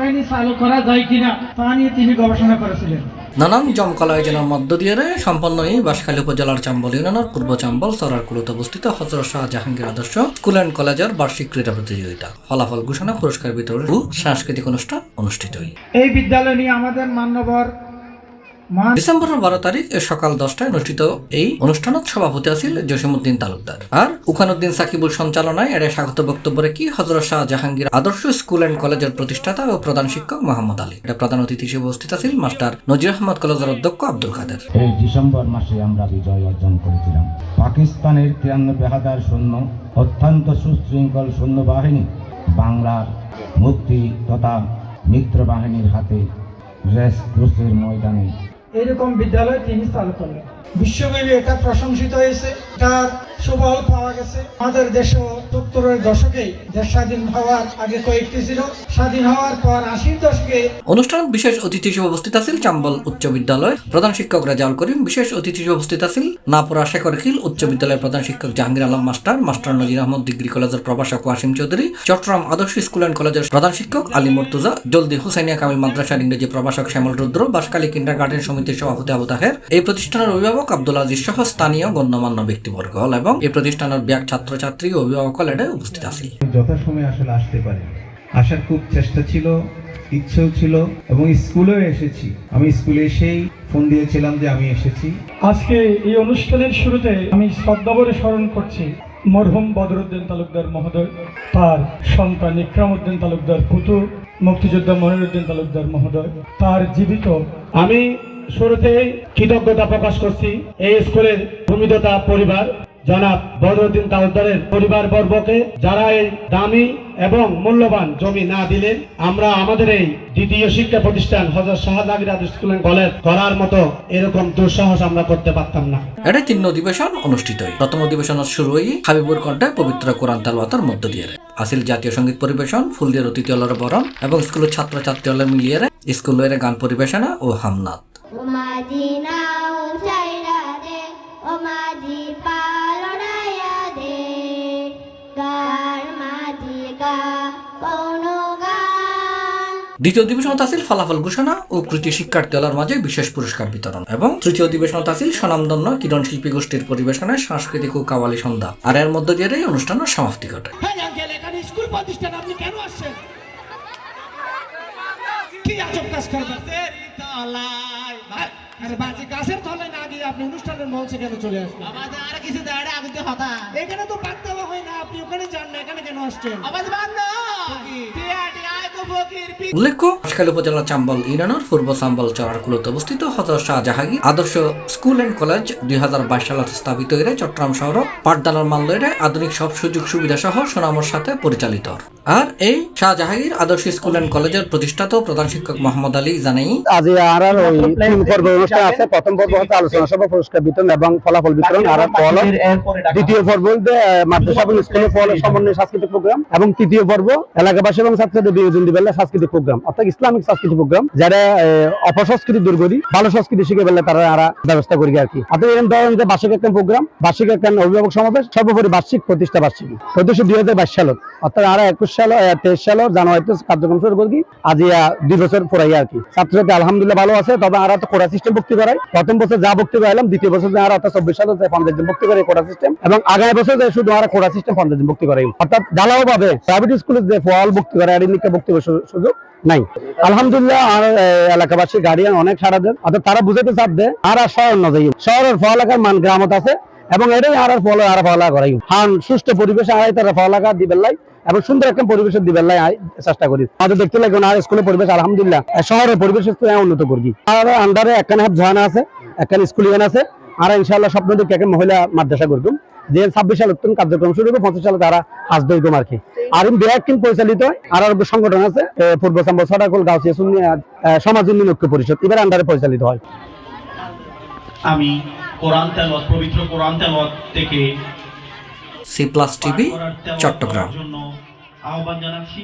শ্রেণী চালু করা যায় কিনা তা নিয়ে তিনি গবেষণা করেছিলেন। নানান জমকালো আয়োজনের মধ্য দিয়ে সম্পন্ন এই বাঁশখালী উপজেলার চাম্বল ইউনিয়নের পূর্ব চাম্বল সরারকুলুতে অবস্থিত হযরত শাহ জাহাঙ্গীর আদর্শ স্কুল অ্যান্ড কলেজের বার্ষিক ক্রীড়া প্রতিযোগিতা, ফলাফল ঘোষণা, পুরস্কার বিতরণ ও সাংস্কৃতিক অনুষ্ঠান অনুষ্ঠিত হয়। এই বিদ্যালয় নিয়ে আমাদের মান্যবর ডিসেম্বরের 12 তারিখ সকাল 10টায় অনুষ্ঠিত এই অনুষ্ঠানত সভাপতি আছেন জসিমউদ্দিন তালুকদার আর উখানুদ্দিন সাকিবুল সঞ্চালনায় এর স্বাগত বক্তব্য রেখে হযরত শাহ জাহাঙ্গীর আদর্শ স্কুল অ্যান্ড কলেজের প্রতিষ্ঠাতা ও প্রধান শিক্ষক মোহাম্মদ আলী, এটা প্রধান অতিথি হিসেবে উপস্থিত আছেন মাস্টার নজির আহমদ কলেজের অধ্যক্ষ আব্দুল কাদের। এই ডিসেম্বর মাসে আমরা বিজয় অর্জন করেছিলাম। পাকিস্তানের 93,000 সৈন্য, অত্যন্ত সুশৃঙ্খল সৈন্যবাহিনী বাংলার মুক্তি তথা মিত্র বাহিনীর হাতে রেস ক্রুসের ময়দানে এরকম বিদ্যালয় তিনি চালু করলেন। বিশ্বব্যাপী এটা প্রশংসিত হয়েছে, তার সুফল পাওয়া গেছে। আমাদের দেশে 70-এর দশকে দেশ স্বাধীন হওয়ার আগে কয়েকটি ছিল, স্বাধীন হওয়ার পর 80-র দশকে। অনুষ্ঠান বিশেষ অতিথি হিসেবে উপস্থিত আছেন চাম্বল উচ্চ বিদ্যালয় প্রধান শিক্ষক রেজাউল করিম, বিশেষ অতিথি হিসেবে উপস্থিত আছেন নাপুরা শেখরখিল উচ্চ বিদ্যালয়ের প্রধান শিক্ষক জাহাঙ্গীর আলম মাস্টার, মাস্টার নজির আহমদ ডিগ্রি কলেজের প্রভাষক ওয়াসিম চৌধুরী, চট্টগ্রাম আদর্শ স্কুল অ্যান্ড কলেজের প্রধান শিক্ষক আলী মুর্তুজা, জলদি হুসাইনিয়া কামিল মাদ্রাসার ইংরেজি প্রভাষক শ্যামল রুদ্র, বাঁশখালী কিন্ডার গার্ডেন সমিতির সভাপতি আবু তাহের, এই প্রতিষ্ঠানের অভিভাবক আব্দুল আজিজ সহ স্থানীয় গণ্যমান্য ব্যক্তিবর্গ এবং এই প্রতিষ্ঠানের ব্যাগ ছাত্রছাত্রী ও অভিভাবক উপস্থিত আছে। যথাসময়ে আসলে আসতে পারে, আসার খুব চেষ্টা ছিল, ইচ্ছেও ছিল এবং স্কুলেও এসেছি। আমি স্কুলে এসেই ফোন দিয়েছিলাম যে আমি এসেছি। আজকে এই অনুষ্ঠানের শুরুতে আমি শ্রদ্ধাভরে স্মরণ করছি মরহুম বদরুদ্দিন তালুকদার মহোদয়, তার সন্তান ইকরামউদ্দিন তালুকদার পুত্র মুক্তিযোদ্ধা মনিরউদ্দিন তালুকদার মহোদয়, তার জীবিত। আমি শুরুতেই কৃতজ্ঞতা প্রকাশ করছি এই স্কুলের ভূমিদাতা পরিবার জনাব বদরুদ্দিন তালুকদারের পরিবার বর্গকে, যারা এই দামি এবং মূল্যবান জমি না দিলে আমরা আমাদের এই দ্বিতীয় শিক্ষা প্রতিষ্ঠান হযরত শাহ জাহাঙ্গীর আদর্শ স্কুল অ্যান্ড কলেজ করার মতো এরকম দুঃসাহস আমরা করতে পারতাম না। এটা 3 অধিবেশন অনুষ্ঠিত হয়। প্রথম অধিবেশন শুরু হই হাবিবুর কণ্ঠে পবিত্র কোরআন তেলাওয়াতের মধ্য দিয়ে আসিল জাতীয় সঙ্গীত পরিবেশন, ফুল দিয়ে অতিথি হলের বরণ এবং স্কুলের ছাত্রছাত্রী হলে মিলিয়ে স্কুলের গান পরিবেশনা ও হামনাথ। দ্বিতীয় অধিবেশন আছিল ফলাফল ঘোষণা ও কৃতি শিক্ষার্থী দলের মাঝে বিশেষ পুরস্কার বিতরণ এবং তৃতীয় অধিবেশন আছিল স্বনামধন্য কিরণ শিল্পী গোষ্ঠীর পরিবেশনায় সাংস্কৃতিক ও কাওয়ালি সন্ধ্যা, আর এর মধ্য দিয়ে এই অনুষ্ঠানের সমাপ্তি ঘটে। স্কুল প্রতিষ্ঠান আপনি কেন আসছেন? কি আজব কাজ করবেন? আরে বাজি গাছের তলায় না গিয়ে আপনি অনুষ্ঠানের মঞ্চে কেন চলে আসবেন? আমাদের আর কিছু দাঁড়া আগে তো হতা এখানে তো বাদ দেওয়া হয় না, আপনি ওখানে যান না, এখানে কেন আসছেন? আমাদের বাদ না উল্লেখ্য বাঁশখালী উপজেলার চাম্বল ইউনিয়নের পূর্ব চাম্বল চরারকুলুতে অবস্থিত হযরত শাহ জাহাঙ্গীর আদর্শ স্কুল অ্যান্ড কলেজ 2022 সালে স্থাপিত হয়ে চট্টগ্রাম শহর পাঠদানের মানদণ্ডে আধুনিক সব সুযোগ সুবিধা সহ সুনামের সাথে পরিচালিত। আর এই শাহ জাহাঙ্গীর আদর্শ স্কুল অ্যান্ড কলেজের প্রতিষ্ঠাতা ও প্রধান শিক্ষক মোহাম্মদ আলী জানাই আজ আর ওই 3 পর্ব অনুষ্ঠান আছে। প্রথম পর্ব হচ্ছে আলোচনা সভা, পুরস্কার বিতরণ এবং ফলাফল বিতরণ, আর দ্বিতীয় পর্ব মাদ্রাসা এবং স্কুলের ফল সমন্বয় সাংস্কৃতিক প্রোগ্রাম এবং তৃতীয় পর্ব এলাকাবাসী এবং ছাত্রদের বিনোদন দিবেলা সাংস্কৃতিক প্রোগ্রাম, অর্থাৎ ইসলামিক সাংস্কৃতিক প্রোগ্রাম, যারা অপসংস্কৃতি দূর করি ভালো সংস্কৃতি শিখে বেলা তারা ব্যবস্থা করি আর কি। অর্থাৎ এরকম ধরেন যে বার্ষিক একটা প্রোগ্রাম, বার্ষিক একটা অভিভাবক সমাবেশ, সর্বোপরি বার্ষিক প্রতিষ্ঠা বার্ষিকী 2022 সালত, অর্থাৎ 21 সাল 23 সাল জানুয়ারিতে কার্যক্রম শুরু করি। আজ 2 বছর পড়াই আর কি। ছাত্রছাত্রী আলহামদুলিল্লাহ ভালো আছে। তবে আর তো কোটা সিস্টেম ভর্তি করাই, প্রথম বছর যা ভর্তি করাইলাম, দ্বিতীয় বছর আর 24 সালে 50 জন ভর্তি করে কোটা সিস্টেম, এবং আগামী বছর শুধু আর কোটা সিস্টেম 50 জন ভর্তি করাই। অর্থাৎ ঢালাও ভাবে প্রাইভেট স্কুলে যে ফল ভর্তি করে আর নিকা ভর্তি সুযোগ নাই। আলহামদুলিল্লাহ আর এলাকাবাসী গার্ডিয়ান অনেক সারা দেন, অর্থাৎ তারা বুঝাতে চাচ্ছে আর শহর না যাই, শহরের ফলাকার মান গ্রামত আছে এবং এটাই আর ফলা করাই সুষ্ঠু পরিবেশ আড়াই তারা ফলাকা দিবেলাই এবং সুন্দর একটা পরিবেশের দিবেলাই চেষ্টা করি। আমাদের দেখতে লাগে আর স্কুলের পরিবেশ আলহামদুলিল্লাহ শহরের পরিবেশ উন্নত করি। আর আন্ডারে একখানে ঝর্ণা আছে, একখানে স্কুল ইভেন আছে, আর ইনশাআল্লাহ স্বপ্ন দেখি একটা মহিলা মাদ্রাসা করতাম যে 26 সাল উত্তম কার্যক্রম শুরু হবে, 25 সালে তারা আসবে আর কি। আর ব্যাকিং পরিচালিত হয় আর সংগঠন আছে পূর্ব চাম্বল সরাকুল গাউসিয়া সুন্নি সমাজ উন্নয়ন ঐক্য পরিষদ, এবার আন্ডারে পরিচালিত হয়। আমি কোরআন তেলাওয়াত, পবিত্র কোরআন তেলাওয়াত থেকে C+ TV চট্টগ্রাম আহ্বান জানাচ্ছি।